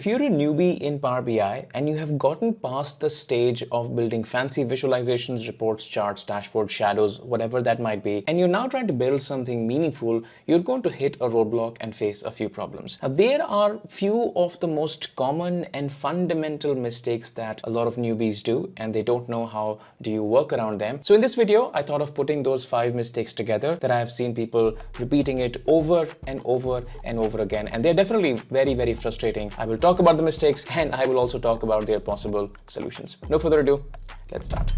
If you're a newbie in Power BI and you have gotten past the stage of building fancy visualizations, reports, charts, dashboards, shadows, whatever that might be, and you're now trying to build something meaningful, you're going to hit a roadblock and face a few problems. Now, there are few of the most common and fundamental mistakes that a lot of newbies do, and they don't know how do you work around them. So in this video, I thought of putting those 5 mistakes together that I have seen people repeating it over and over and over again, and they're definitely very, very frustrating. I will talk about the mistakes and I will also talk about their possible solutions. No further ado, let's start.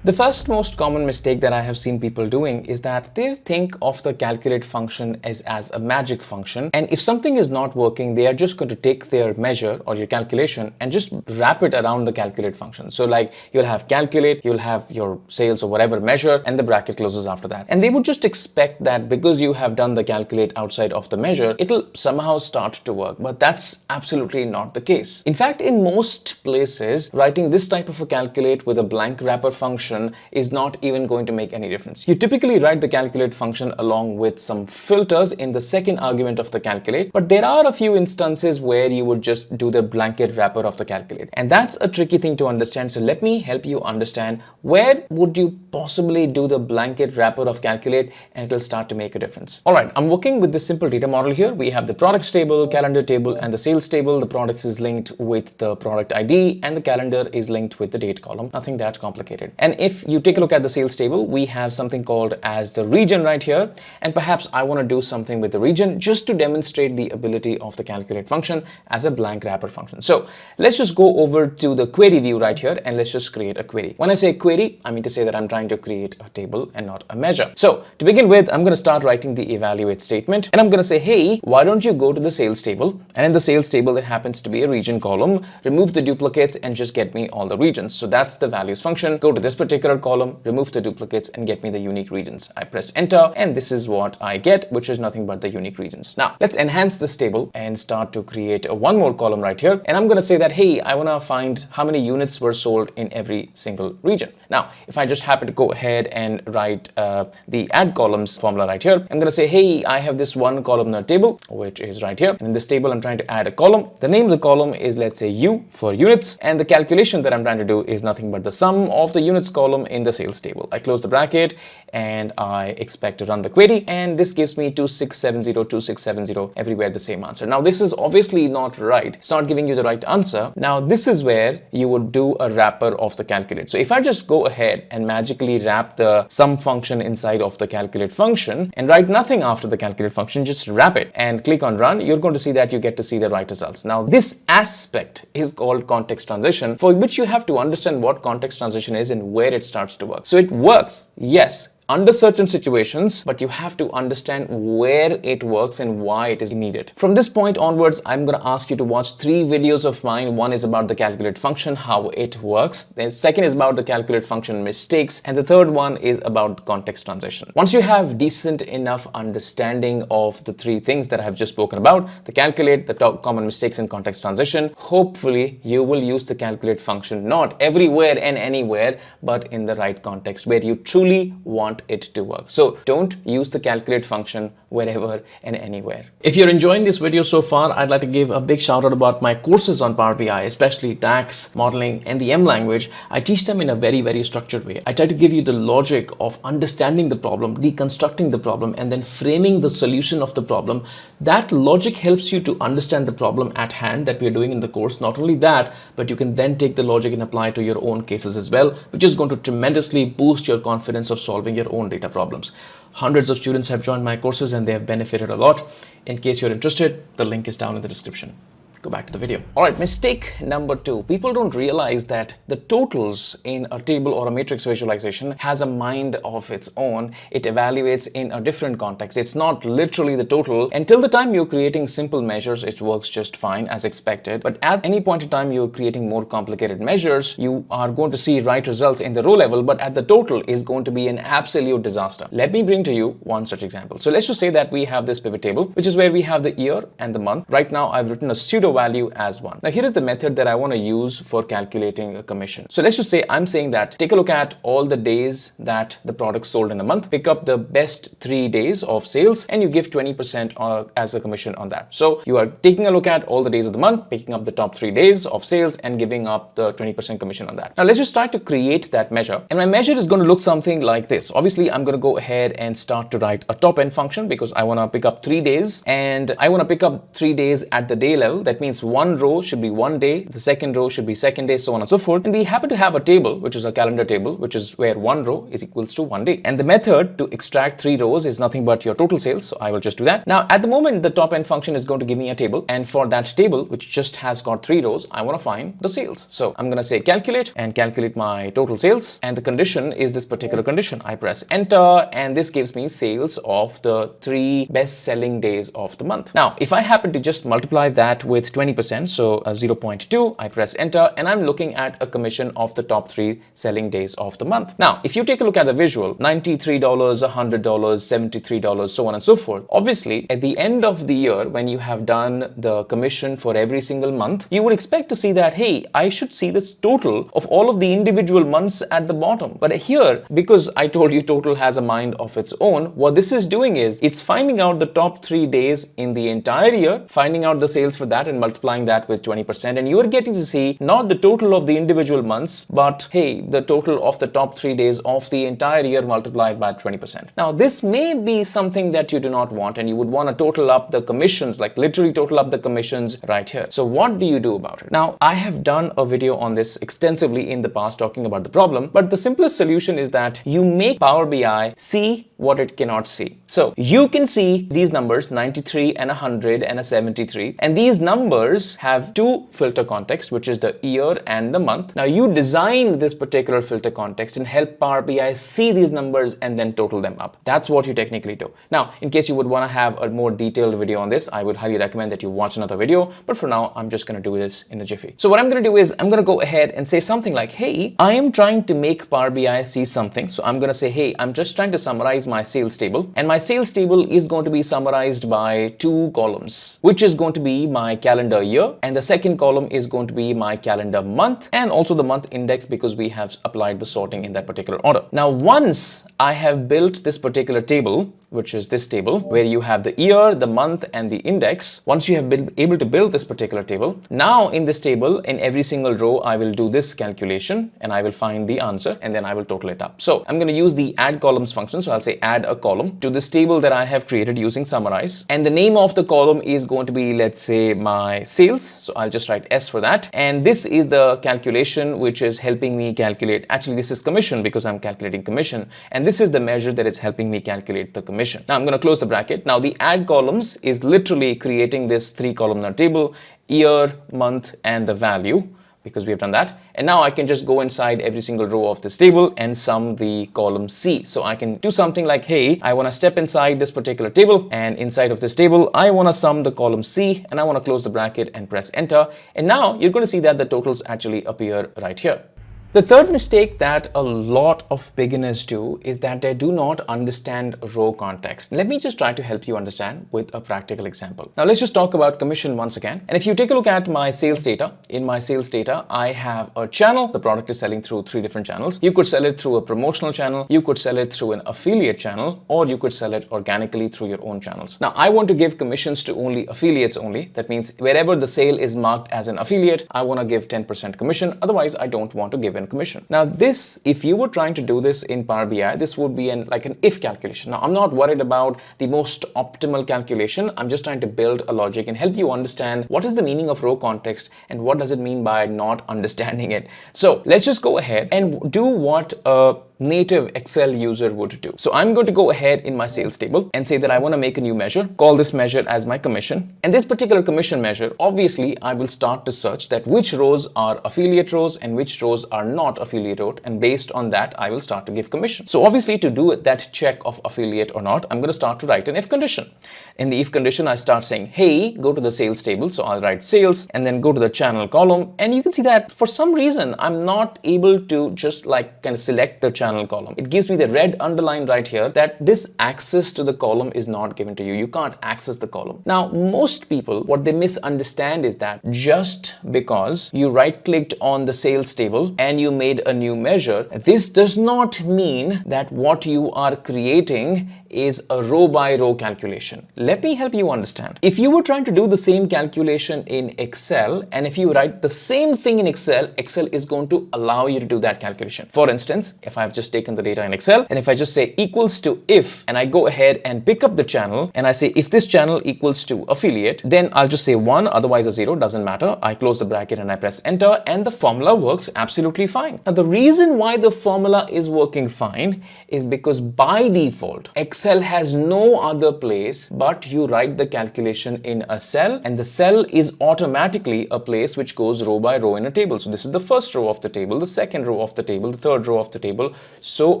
The first most common mistake that I have seen people doing is that they think of the calculate function as a magic function, and if something is not working, they are just going to take their measure or your calculation and just wrap it around the calculate function. So like you'll have calculate, you'll have your sales or whatever measure, and the bracket closes after that. And they would just expect that because you have done the calculate outside of the measure, it'll somehow start to work. But that's absolutely not the case. In fact, in most places, writing this type of a calculate with a blank wrapper function is not even going to make any difference. You typically write the calculate function along with some filters in the second argument of the calculate, but there are a few instances where you would just do the blanket wrapper of the calculate. And that's a tricky thing to understand. So let me help you understand where would you possibly do the blanket wrapper of calculate and it will start to make a difference. All right, I'm working with this simple data model here. We have the products table, calendar table, and the sales table. The products is linked with the product ID and the calendar is linked with the date column. Nothing that complicated. And if you take a look at the sales table, we have something called as the region right here. And perhaps I want to do something with the region just to demonstrate the ability of the calculate function as a blank wrapper function. So let's just go over to the query view right here and let's just create a query. When I say query, I mean to say that I'm trying to create a table and not a measure. So to begin with, I'm going to start writing the evaluate statement and I'm going to say, hey, why don't you go to the sales table? And in the sales table, there happens to be a region column, remove the duplicates and just get me all the regions. So that's the values function. Go to this particular column, remove the duplicates and get me the unique regions. I press enter and this is what I get, which is nothing but the unique regions. Now let's enhance this table and start to create one more column right here. And I'm going to say that, hey, I want to find how many units were sold in every single region. Now, if I just happen to go ahead and write the add columns formula right here, I'm going to say, hey, I have this one columnar table, which is right here. And in this table, I'm trying to add a column. The name of the column is, let's say, U for units. And the calculation that I'm trying to do is nothing but the sum of the units column in the sales table. I close the bracket and I expect to run the query. And this gives me 2670, 2670, everywhere the same answer. Now, this is obviously not right. It's not giving you the right answer. Now, this is where you would do a wrapper of the calculate. So if I just go ahead and magically wrap the sum function inside of the calculate function and write nothing after the calculate function, just wrap it and click on run, you're going to see that you get to see the right results. Now, this aspect is called context transition, for which you have to understand what context transition is and where it starts to work. So it works, yes, under certain situations, but you have to understand where it works and why it is needed. From this point onwards, I'm going to ask you to watch 3 videos of mine. One is about the calculate function, how it works. The second is about the calculate function mistakes. And the third one is about context transition. Once you have decent enough understanding of the 3 things that I have just spoken about, the calculate, the common mistakes and context transition, hopefully you will use the calculate function not everywhere and anywhere, but in the right context where you truly want it to work. So don't use the calculate function wherever and anywhere. If you're enjoying this video so far, I'd like to give a big shout out about my courses on Power BI, especially DAX, modeling, and the M language. I teach them in a very, very structured way. I try to give you the logic of understanding the problem, deconstructing the problem, and then framing the solution of the problem. That logic helps you to understand the problem at hand that we're doing in the course. Not only that, but you can then take the logic and apply it to your own cases as well, which is going to tremendously boost your confidence of solving your own data problems. Hundreds of students have joined my courses and they have benefited a lot. In case you're interested, the link is down in the description. Go back to the video. All right, mistake number 2. People don't realize that the totals in a table or a matrix visualization has a mind of its own. It evaluates in a different context. It's not literally the total. Until the time you're creating simple measures, it works just fine as expected. But at any point in time you're creating more complicated measures, you are going to see right results in the row level, but at the total is going to be an absolute disaster. Let me bring to you one such example. So let's just say that we have this pivot table, which is where we have the year and the month. Right now, I've written a pseudo value as 1. Now here is the method that I want to use for calculating a commission. So let's just say I'm saying that take a look at all the days that the product sold in a month, pick up the best 3 days of sales, and you give 20% as a commission on that. So you are taking a look at all the days of the month, picking up the top 3 days of sales and giving up the 20% commission on that. Now let's just try to create that measure, and my measure is going to look something like this. Obviously I'm going to go ahead and start to write a top end function because I want to pick up 3 days, and I want to pick up 3 days at the day level. That means one row should be 1 day, the second row should be second day, so on and so forth. And we happen to have a table, which is a calendar table, which is where one row is equals to 1 day. And the method to extract 3 rows is nothing but your total sales. So I will just do that. Now at the moment, the top end function is going to give me a table, and for that table, which just has got 3 rows, I want to find the sales. So I'm going to say calculate and calculate my total sales, and the condition is this particular condition. I press enter, and this gives me sales of the 3 best selling days of the month. Now if I happen to just multiply that with 20%, so 0.2, I press enter, and I'm looking at a commission of the top 3 selling days of the month. Now if you take a look at the visual, $93, $100, $73, so on and so forth. Obviously at the end of the year, when you have done the commission for every single month, you would expect to see that, hey, I should see this total of all of the individual months at the bottom. But here, because I told you total has a mind of its own, what this is doing is it's finding out the top 3 days in the entire year, finding out the sales for that and multiplying that with 20%, and you are getting to see not the total of the individual months, but hey, the total of the top 3 days of the entire year multiplied by 20%. Now this may be something that you do not want, and you would want to total up the commissions, like literally total up the commissions right here. So what do you do about it? Now I have done a video on this extensively in the past talking about the problem, but the simplest solution is that you make Power BI see what it cannot see. So you can see these numbers 93 and 100 and a 73, and these numbers have 2 filter contexts, which is the year and the month. Now you design this particular filter context and help Power BI see these numbers and then total them up. That's what you technically do. Now in case you would want to have a more detailed video on this, I would highly recommend that you watch another video, but for now I'm just going to do this in a jiffy. So what I'm going to do is I'm going to go ahead and say something like, hey, I am trying to make Power BI see something. So I'm going to say, hey, I'm just trying to summarize my sales table, and my sales table is going to be summarized by 2 columns, which is going to be my calendar year, and the second column is going to be my calendar month, and also the month index because we have applied the sorting in that particular order. Now once I have built this particular table, which is this table where you have the year, the month, and the index, once you have been able to build this particular table, now in this table, in every single row, I will do this calculation and I will find the answer, and then I will total it up. So I'm going to use the add columns function. So I'll say add a column to this table that I have created using summarize, and the name of the column is going to be, let's say, my sales. So I'll just write S for that, and this is the calculation which is helping me calculate, actually this is commission because I'm calculating commission, and this is the measure that is helping me calculate the commission. Now I'm going to close the bracket. Now the add columns is literally creating this 3 columnar table, year, month, and the value, because we have done that. And now I can just go inside every single row of this table and sum the column C. So I can do something like, hey, I want to step inside this particular table, and inside of this table, I want to sum the column C, and I want to close the bracket and press enter. And now you're going to see that the totals actually appear right here. The third mistake that a lot of beginners do is that they do not understand row context. Let me just try to help you understand with a practical example. Now let's just talk about commission once again. And if you take a look at my sales data, in my sales data, I have a channel. The product is selling through 3 different channels. You could sell it through a promotional channel, you could sell it through an affiliate channel, or you could sell it organically through your own channels. Now I want to give commissions to only affiliates only. That means wherever the sale is marked as an affiliate, I want to give 10% commission. Otherwise, I don't want to give an commission. Now this, if you were trying to do this in Power BI, this would be like an if calculation. Now I'm not worried about the most optimal calculation. I'm just trying to build a logic and help you understand what is the meaning of row context and what does it mean by not understanding it. So let's just go ahead and do what a native Excel user would do. So I'm going to go ahead in my sales table and say that I want to make a new measure, call this measure as my commission. And this particular commission measure, obviously I will start to search that which rows are affiliate rows and which rows are not affiliate rows, and based on that I will start to give commission. So obviously to do that check of affiliate or not, I'm going to start to write an if condition. In the if condition, I start saying, hey, go to the sales table. So I'll write sales and then go to the channel column, and you can see that for some reason I'm not able to just like kind of select the channel channel column. It gives me the red underline right here that this access to the column is not given to you. You can't access the column. Now, most people, what they misunderstand is that just because you right-clicked on the sales table and you made a new measure, this does not mean that what you are creating is a row by row calculation. Let me help you understand. If you were trying to do the same calculation in Excel, and if you write the same thing in Excel, Excel is going to allow you to do that calculation. For instance, if I've just taken the data in Excel and if I just say equals to if, and I go ahead and pick up the channel and I say if this channel equals to affiliate, then I'll just say 1, otherwise a 0, doesn't matter. I close the bracket and I press enter and the formula works absolutely fine. Now, the reason why the formula is working fine is because by default, Excel has no other place but you write the calculation in a cell, and the cell is automatically a place which goes row by row in a table. So this is the first row of the table, the second row of the table, the third row of the table, so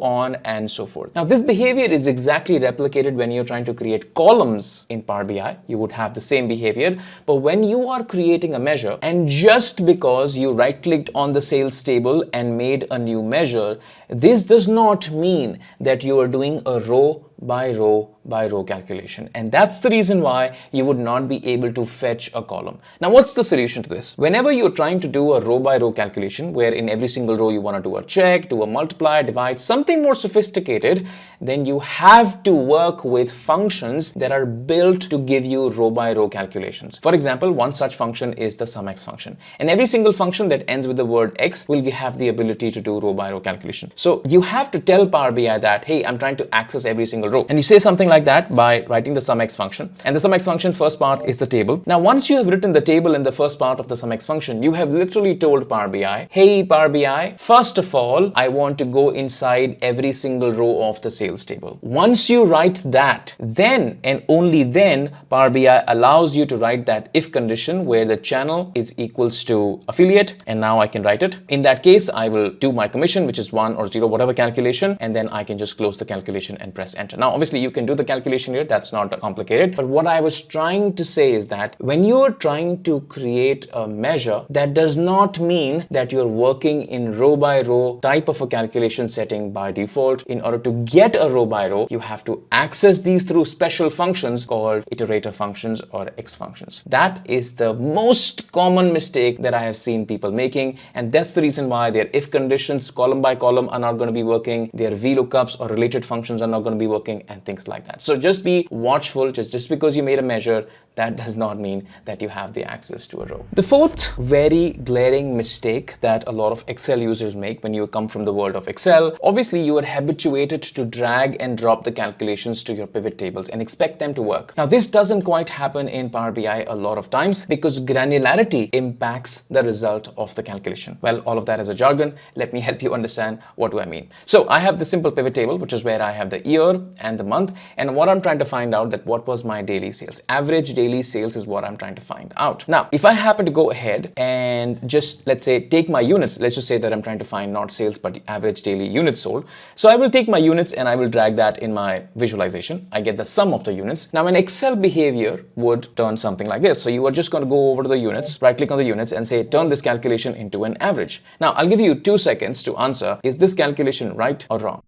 on and so forth. Now, this behavior is exactly replicated when you're trying to create columns in Power BI. You would have the same behavior, but when you are creating a measure and just because you right-clicked on the sales table and made a new measure, this does not mean that you are doing a row by row calculation, and that's the reason why you would not be able to fetch a column. Now, what's the solution to this? Whenever you're trying to do a row by row calculation where in every single row you want to do a check, do a multiply, divide, something more sophisticated, then you have to work with functions that are built to give you row by row calculations. For example, one such function is the SUMX function, and every single function that ends with the word X will have the ability to do row by row calculation. So you have to tell Power BI that, hey, I'm trying to access every single row, and you say something like that by writing the SUMX function, and the SUMX function first part is the table. Now, once you have written the table in the first part of the SUMX function, you have literally told Power BI, hey Power BI, first of all, I want to go inside every single row of the sales table. Once you write that, then and only then Power BI allows you to write that if condition where the channel is equals to affiliate, and now I can write it. In that case, I will do my commission, which is 1 or 0, whatever calculation, and then I can just close the calculation and press enter. Now, obviously, you can do the calculation here. That's not complicated. But what I was trying to say is that when you're trying to create a measure, that does not mean that you're working in row by row type of a calculation setting by default. In order to get a row by row, you have to access these through special functions called iterator functions or X functions. That is the most common mistake that I have seen people making, and that's the reason why their if conditions column by column are not going to be working, their VLOOKUPs or related functions are not going to be working, and things like that. So just be watchful. Just because you made a measure, that does not mean that you have the access to a row. The fourth very glaring mistake that a lot of Excel users make when you come from the world of Excel, obviously you are habituated to drag and drop the calculations to your pivot tables and expect them to work. Now, this doesn't quite happen in Power BI a lot of times because granularity impacts the result of the calculation. Well, all of that is a jargon. Let me help you understand what do I mean. So I have the simple pivot table, which is where I have the year and the month, and what I'm trying to find out that what was my daily sales. Average daily sales is what I'm trying to find out. Now, if I happen to go ahead and just, let's say, take my units, let's just say that I'm trying to find not sales, but the average daily units sold. So I will take my units and I will drag that in my visualization. I get the sum of the units. Now, an Excel behavior would turn something like this. So you are just going to go over to the units, right click on the units and say, turn this calculation into an average. Now, I'll give you 2 seconds to answer, is this calculation right or wrong?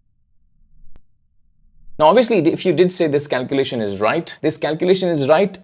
Now, obviously, if you did say this calculation is right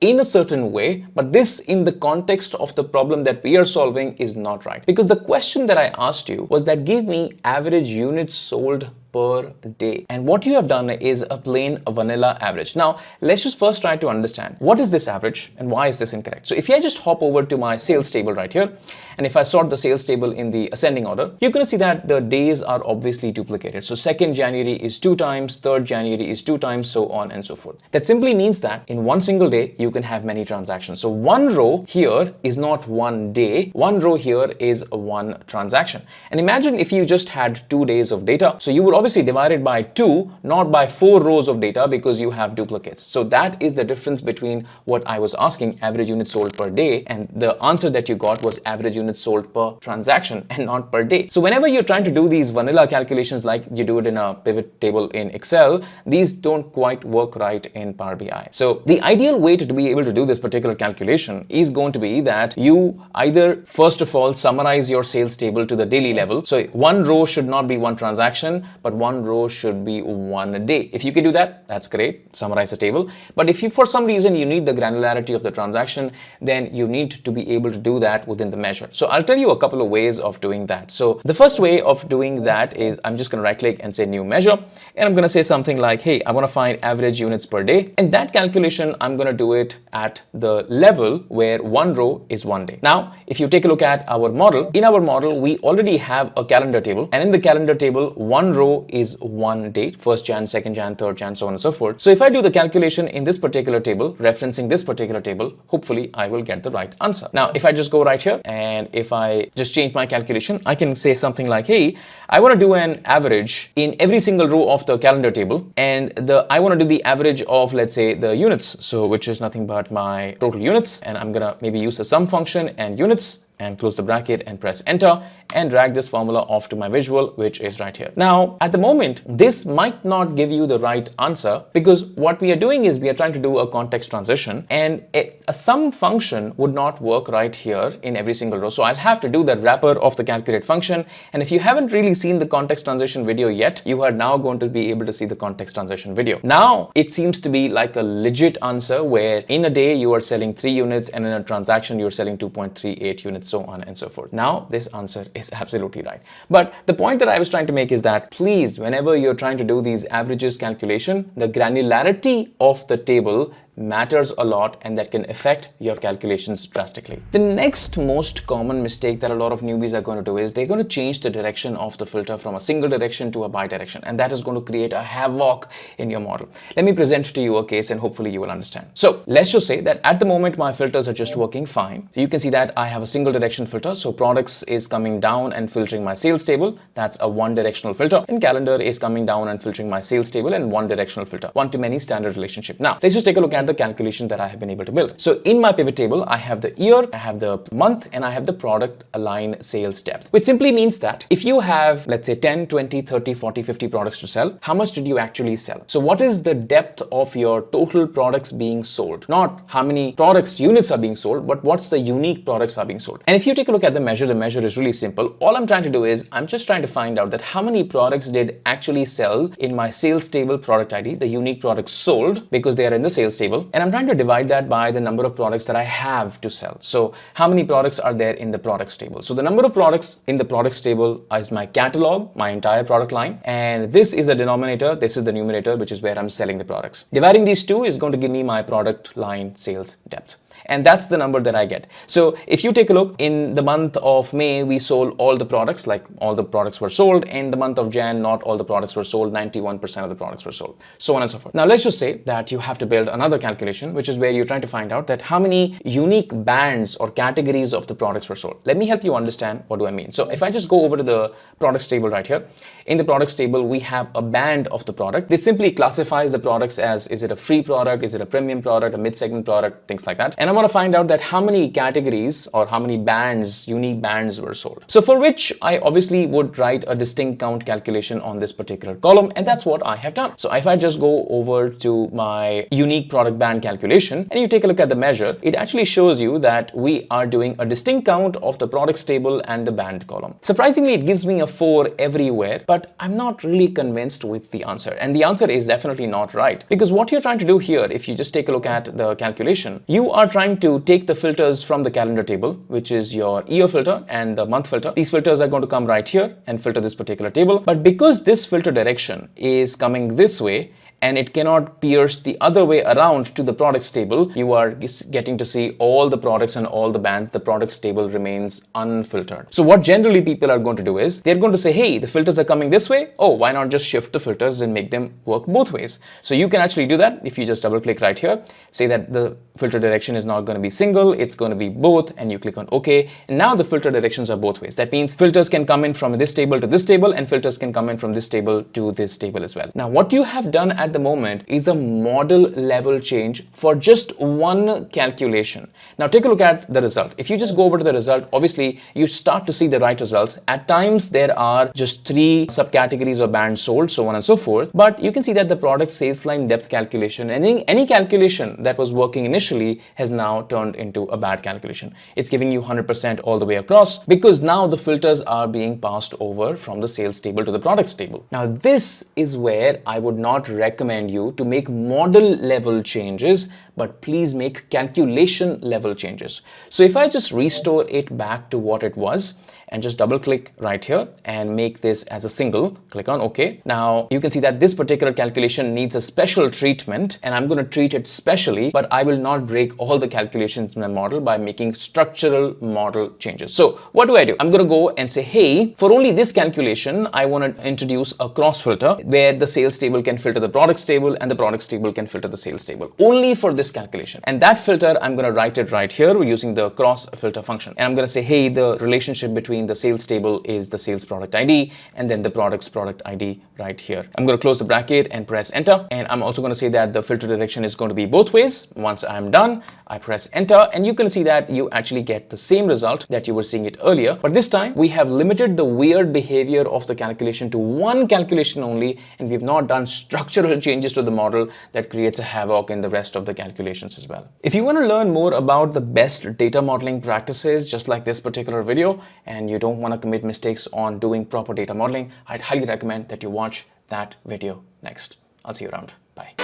in a certain way, but this in the context of the problem that we are solving is not right. Because the question that I asked you was that give me average units sold per day, and what you have done is a plain vanilla average. Now, let's just first try to understand what is this average and why is this incorrect. So if I just hop over to my sales table right here, and if I sort the sales table in the ascending order, you're going to see that the days are obviously duplicated. So 2nd January is 2 times, 3rd January is 2 times, so on and so forth. That simply means that in one single day, you can have many transactions. So one row here is not one day, one row here is one transaction. And imagine if you just had 2 days of data, so you would obviously divide it by 2, not by 4 rows of data because you have duplicates. So that is the difference between what I was asking, average units sold per day, and the answer that you got was average units sold per transaction and not per day. So whenever you're trying to do these vanilla calculations like you do it in a pivot table in Excel, these don't quite work right in Power BI. So the ideal way to be able to do this particular calculation is going to be that you either first of all summarize your sales table to the daily level. So one row should not be one transaction, but but one row should be one day. If you can do that, that's great. Summarize the table. But if you, for some reason, you need the granularity of the transaction, then you need to be able to do that within the measure. So I'll tell you a couple of ways of doing that. So the first way of doing that is I'm just going to right click and say new measure. And I'm going to say something like, hey, I want to find average units per day. And that calculation, I'm going to do it at the level where one row is one day. Now, if you take a look at our model, in our model, we already have a calendar table. And in the calendar table, one row is one date, 1st Jan, 2nd Jan, 3rd Jan, so on and so forth. So if I do the calculation in this particular table, referencing this particular table, hopefully I will get the right answer. Now, if I just go right here and if I just change my calculation, I can say something like, hey, I want to do an average in every single row of the calendar table. And I want to do the average of, let's say, the units. So which is nothing but my total units. And I'm going to maybe use the sum function and units and close the bracket and press enter and drag this formula off to my visual, which is right here. Now, at the moment, this might not give you the right answer because what we are doing is we are trying to do a context transition and a sum function would not work right here in every single row. So I'll have to do the wrapper of the calculate function. And if you haven't really seen the context transition video yet, you are now going to be able to see the context transition video. Now, it seems to be like a legit answer where in a day you are selling 3 units and in a transaction you're selling 2.38 units, so on and so forth. Now, this answer is absolutely right. But the point that I was trying to make is that please, whenever you're trying to do these averages calculation, the granularity of the table matters a lot and that can affect your calculations drastically. The next most common mistake that a lot of newbies are going to do is they're going to change the direction of the filter from a single direction to a bi-direction, and that is going to create a havoc in your model. Let me present to you a case and hopefully you will understand. So let's just say that at the moment my filters are just working fine. You can see that I have a single direction filter. So products is coming down and filtering my sales table. That's a one directional filter. And calendar is coming down and filtering my sales table and one directional filter. One to many standard relationship. Now let's just take a look at the calculation that I have been able to build. So in my pivot table, I have the year, I have the month, and I have the product align sales depth, which simply means that if you have, let's say 10, 20, 30, 40, 50 products to sell, how much did you actually sell? So what is the depth of your total products being sold? Not how many products units are being sold, but what's the unique products are being sold. And if you take a look at the measure is really simple. All I'm trying to do is I'm just trying to find out that how many products did actually sell in my sales table product ID, the unique products sold because they are in the sales table. And I'm trying to divide that by the number of products that I have to sell. So how many products are there in the products table? So the number of products in the products table is my catalog, my entire product line. And this is the denominator. This is the numerator, which is where I'm selling the products. Dividing these two is going to give me my product line sales depth. And that's the number that I get. So if you take a look, in the month of May, we sold all the products, like all the products were sold. In the month of Jan, not all the products were sold, 91% of the products were sold, so on and so forth. Now, let's just say that you have to build another calculation, which is where you're trying to find out that how many unique bands or categories of the products were sold. Let me help you understand what do I mean. So if I just go over to the products table right here, in the products table, we have a band of the product. This simply classifies the products as, is it a free product? Is it a premium product, a mid-segment product, things like that. And I want to find out that how many categories or how many bands, unique bands were sold. So for which I obviously would write a distinct count calculation on this particular column. And that's what I have done. So if I just go over to my unique product band calculation and you take a look at the measure, it actually shows you that we are doing a distinct count of the products table and the band column. Surprisingly, it gives me a 4 everywhere, but I'm not really convinced with the answer. And the answer is definitely not right, because what you're trying to do here, if you just take a look at the calculation, you are trying to take the filters from the calendar table, which is your year filter and the month filter. These filters are going to come right here and filter this particular table. But because this filter direction is coming this way, and it cannot pierce the other way around to the products table, you are getting to see all the products and all the bands. The products table remains unfiltered. So what generally people are going to do is they're going to say, hey, the filters are coming this way. Oh, why not just shift the filters and make them work both ways? So you can actually do that if you just double click right here, say that the filter direction is not going to be single, it's going to be both, and you click on OK. And now the filter directions are both ways. That means filters can come in from this table to this table, and filters can come in from this table to this table as well. Now, what you have done at the moment is a model level change for just one calculation. Now take a look at the result. If you just go over to the result, obviously you start to see the right results. At times there are just 3 subcategories or bands sold, so on and so forth. But you can see that the product sales line depth calculation, any calculation that was working initially has now turned into a bad calculation. It's giving you 100% all the way across because now the filters are being passed over from the sales table to the products table. Now this is where I would not recommend you to make model level changes, but please make calculation level changes. So if I just restore it back to what it was and just double click right here and make this as a single, click on OK. Now you can see that this particular calculation needs a special treatment and I'm going to treat it specially, but I will not break all the calculations in my model by making structural model changes. So what do? I'm going to go and say, hey, for only this calculation, I want to introduce a cross filter where the sales table can filter the products table and the products table can filter the sales table only for this calculation. And that filter, I'm going to write it right here using the cross filter function. And I'm going to say, hey, the relationship between the sales table is the sales product ID and then the products product ID right here. I'm going to close the bracket and press enter. And I'm also going to say that the filter direction is going to be both ways. Once I'm done, I press enter and you can see that you actually get the same result that you were seeing it earlier. But this time we have limited the weird behavior of the calculation to one calculation only, and we've not done structural changes to the model that creates a havoc in the rest of the calculations as well. If you want to learn more about the best data modeling practices, just like this particular video, and you don't want to commit mistakes on doing proper data modeling, I'd highly recommend that you watch that video next. I'll see you around. Bye.